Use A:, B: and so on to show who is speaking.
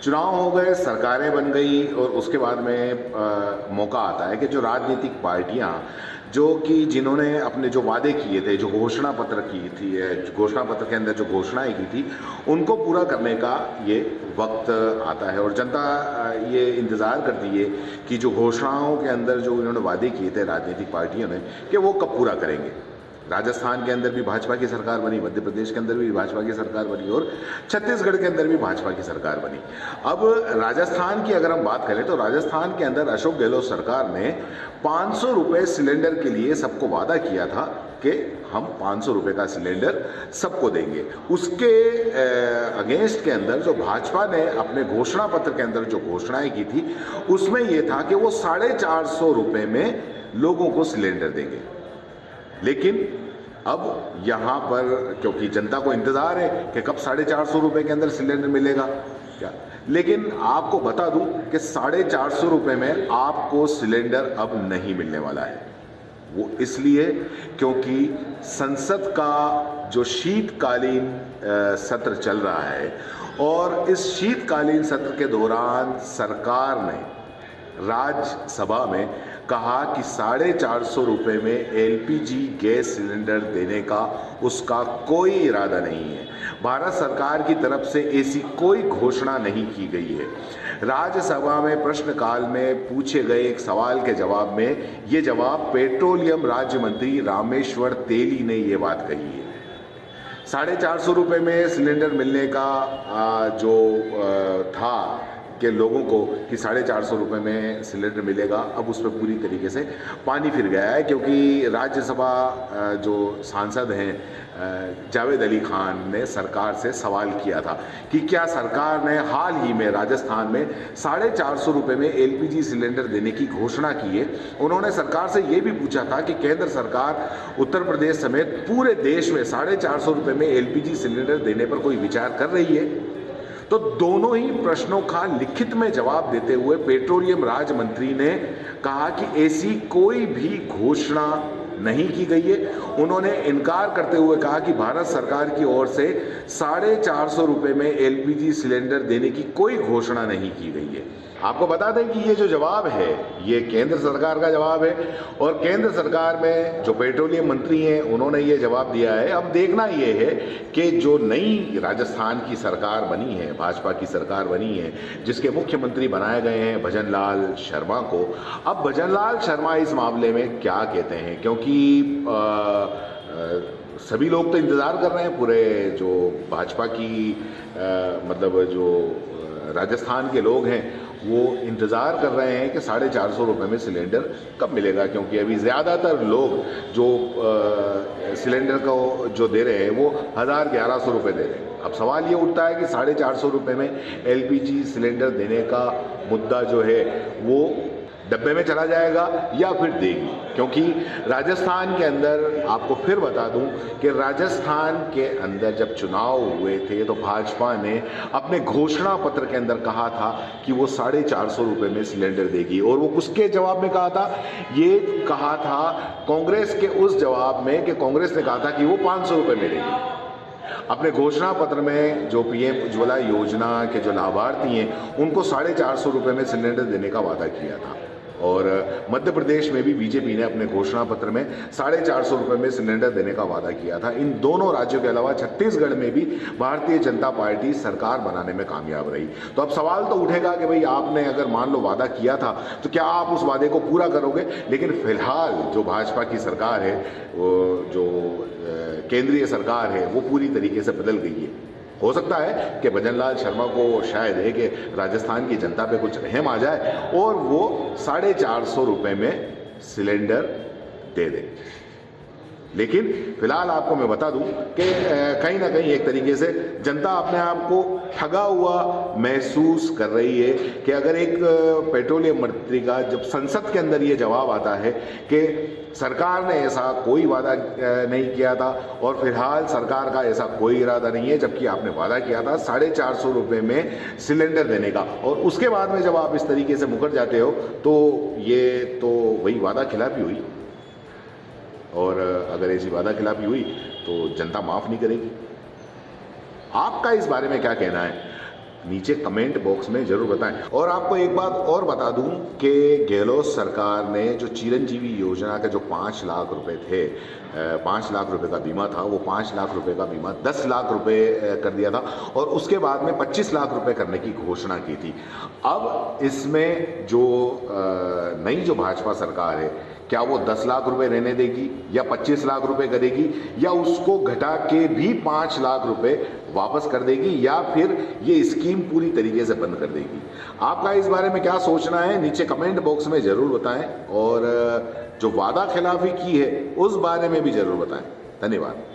A: चुनाव हो गए, सरकारें बन गई और उसके बाद में मौका आता है कि जो राजनीतिक पार्टियां जो कि जिन्होंने अपने जो वादे किए थे, जो घोषणा पत्र की थी, घोषणा पत्र के अंदर जो घोषणाएं की थी, उनको पूरा करने का ये वक्त आता है और जनता ये इंतज़ार करती है कि जो घोषणाओं के अंदर जो इन्होंने वादे किए थे राजनीतिक पार्टियों ने, कि वो कब पूरा करेंगे। राजस्थान के अंदर भी भाजपा की सरकार बनी, मध्य प्रदेश के अंदर भी भाजपा की सरकार बनी और छत्तीसगढ़ के अंदर भी भाजपा की सरकार बनी। अब राजस्थान की अगर हम बात करें तो राजस्थान के अंदर अशोक गहलोत सरकार ने 500 रुपये सिलेंडर के लिए सबको वादा किया था कि हम 500 रुपये का सिलेंडर सबको देंगे। उसके अगेंस्ट के अंदर जो भाजपा ने अपने घोषणा पत्र के अंदर जो घोषणाएं की थी उसमें यह था कि वो 450 रुपये में लोगों को सिलेंडर देंगे। लेकिन अब यहाँ पर क्योंकि जनता को इंतज़ार है कि कब 450 रुपये के अंदर सिलेंडर मिलेगा क्या, लेकिन आपको बता दूं कि 450 रुपये में आपको सिलेंडर अब नहीं मिलने वाला है। वो इसलिए क्योंकि संसद का जो शीतकालीन सत्र चल रहा है और इस शीतकालीन सत्र के दौरान सरकार ने राज्यसभा में कहा कि 450 रुपये में एलपीजी गैस सिलेंडर देने का उसका कोई इरादा नहीं है। भारत सरकार की तरफ से ऐसी कोई घोषणा नहीं की गई है। राज्यसभा में प्रश्नकाल में पूछे गए एक सवाल के जवाब में ये जवाब पेट्रोलियम राज्य मंत्री रामेश्वर तेली ने ये बात कही है। 450 रुपये में सिलेंडर मिलने का जो था कि लोगों को कि 450 रुपये में सिलेंडर मिलेगा, अब उस पर पूरी तरीके से पानी फिर गया है क्योंकि राज्यसभा जो सांसद हैं जावेद अली खान ने सरकार से सवाल किया था कि क्या सरकार ने हाल ही में राजस्थान में 450 रुपये में एलपीजी सिलेंडर देने की घोषणा की है। उन्होंने सरकार से ये भी पूछा था कि केंद्र सरकार उत्तर प्रदेश समेत पूरे देश में 450 रुपये में एलपीजी सिलेंडर देने पर कोई विचार कर रही है। तो दोनों ही प्रश्नों का लिखित में जवाब देते हुए पेट्रोलियम राज्य मंत्री ने कहा कि ऐसी कोई भी घोषणा नहीं की गई है। उन्होंने इनकार करते हुए कहा कि भारत सरकार की ओर से 450 रुपये में एलपीजी सिलेंडर देने की कोई घोषणा नहीं की गई है। आपको बता दें कि ये जो जवाब है ये केंद्र सरकार का जवाब है और केंद्र सरकार में जो पेट्रोलियम मंत्री हैं उन्होंने ये जवाब दिया है। अब देखना ये है कि जो नई राजस्थान की सरकार बनी है, भाजपा की सरकार बनी है, जिसके मुख्यमंत्री बनाए गए हैं भजन लाल शर्मा को, अब भजन लाल शर्मा इस मामले में क्या कहते हैं, क्योंकि सभी लोग तो इंतज़ार कर रहे हैं, पूरे जो भाजपा की मतलब जो राजस्थान के लोग हैं वो इंतज़ार कर रहे हैं कि 450 रुपये में सिलेंडर कब मिलेगा, क्योंकि अभी ज़्यादातर लोग जो सिलेंडर को जो दे रहे हैं वो 1000-1100 रुपये दे रहे हैं। अब सवाल ये उठता है कि 450 रुपये में एलपीजी सिलेंडर देने का मुद्दा जो है वो डब्बे में चला जाएगा या फिर देगी, क्योंकि राजस्थान के अंदर आपको फिर बता दूं कि राजस्थान के अंदर जब चुनाव हुए थे तो भाजपा ने अपने घोषणा पत्र के अंदर कहा था कि वो 450 रुपये में सिलेंडर देगी और वो उसके जवाब में कहा था, ये कहा था कांग्रेस के उस जवाब में कि कांग्रेस ने कहा था कि वो 500 रुपये में देगी। अपने घोषणा पत्र में जो पीएम उज्ज्वला योजना के जो लाभार्थी हैं उनको 450 रुपये में सिलेंडर देने का वादा किया था और मध्य प्रदेश में भी बीजेपी ने अपने घोषणा पत्र में 450 रुपये में सिलेंडर देने का वादा किया था। इन दोनों राज्यों के अलावा छत्तीसगढ़ में भी भारतीय जनता पार्टी सरकार बनाने में कामयाब रही। तो अब सवाल तो उठेगा कि भाई आपने अगर मान लो वादा किया था तो क्या आप उस वादे को पूरा करोगे। लेकिन फिलहाल जो भाजपा की सरकार है, वो जो केंद्रीय सरकार है वो पूरी तरीके से बदल गई है। हो सकता है कि भजन लाल शर्मा को शायद है कि राजस्थान की जनता पे कुछ रहम आ जाए और वो 450 रुपये में सिलेंडर दे दे। लेकिन फिलहाल आपको मैं बता दूं कि कहीं ना कहीं एक तरीके से जनता अपने आप को ठगा हुआ महसूस कर रही है कि अगर एक पेट्रोलियम मंत्री का जब संसद के अंदर ये जवाब आता है कि सरकार ने ऐसा कोई वादा नहीं किया था और फिलहाल सरकार का ऐसा कोई इरादा नहीं है, जबकि आपने वादा किया था 450 रुपये में सिलेंडर देने का, और उसके बाद में जब आप इस तरीके से मुकर जाते हो तो ये तो वही वादा खिलाफी हुई। और अगर ऐसी वादा खिलाफी हुई तो जनता माफ़ नहीं करेगी। आपका इस बारे में क्या कहना है? नीचे कमेंट बॉक्स में जरूर बताएं। और आपको एक बात और बता दूं कि गहलोत सरकार ने जो चिरंजीवी योजना के जो 5 लाख रुपए थे, 5 लाख रुपए का बीमा था, वो 5 लाख रुपए का बीमा 10 लाख रुपए कर दिया था और उसके बाद में 25 लाख रुपए करने की घोषणा की थी। अब इसमें जो नई जो भाजपा सरकार है, क्या वो 10 लाख रुपए रहने देगी या 25 लाख रुपए करेगी, या उसको घटा के भी 5 लाख रुपए वापस कर देगी, या फिर ये स्कीम पूरी तरीके से बंद कर देगी? आपका इस बारे में क्या सोचना है, नीचे कमेंट बॉक्स में ज़रूर बताएं और जो वादा खिलाफी की है उस बारे में भी ज़रूर बताएं। धन्यवाद।